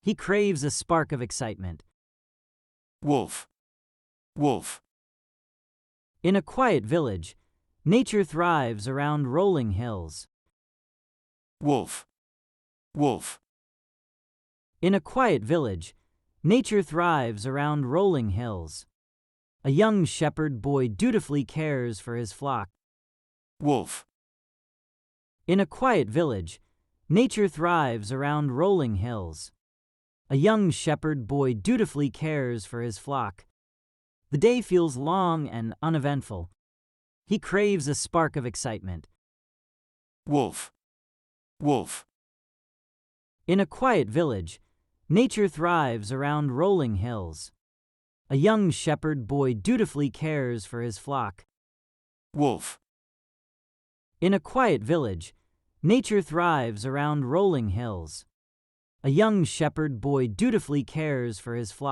He craves a spark of excitement. Wolf, wolf. In a quiet village, nature thrives around rolling hills. Wolf, wolf. In a quiet village, nature thrives around rolling hills. A young shepherd boy dutifully cares for his flock. Wolf, In a quiet village, nature thrives around rolling hills. A young shepherd boy dutifully cares for his flock. The day feels long and uneventful. He craves a spark of excitement. wolf, wolf. In a quiet village, nature thrives around rolling hills. A young shepherd boy dutifully cares for his flock. Wolf, In a quiet village, nature thrives around rolling hills. A young shepherd boy dutifully cares for his flock.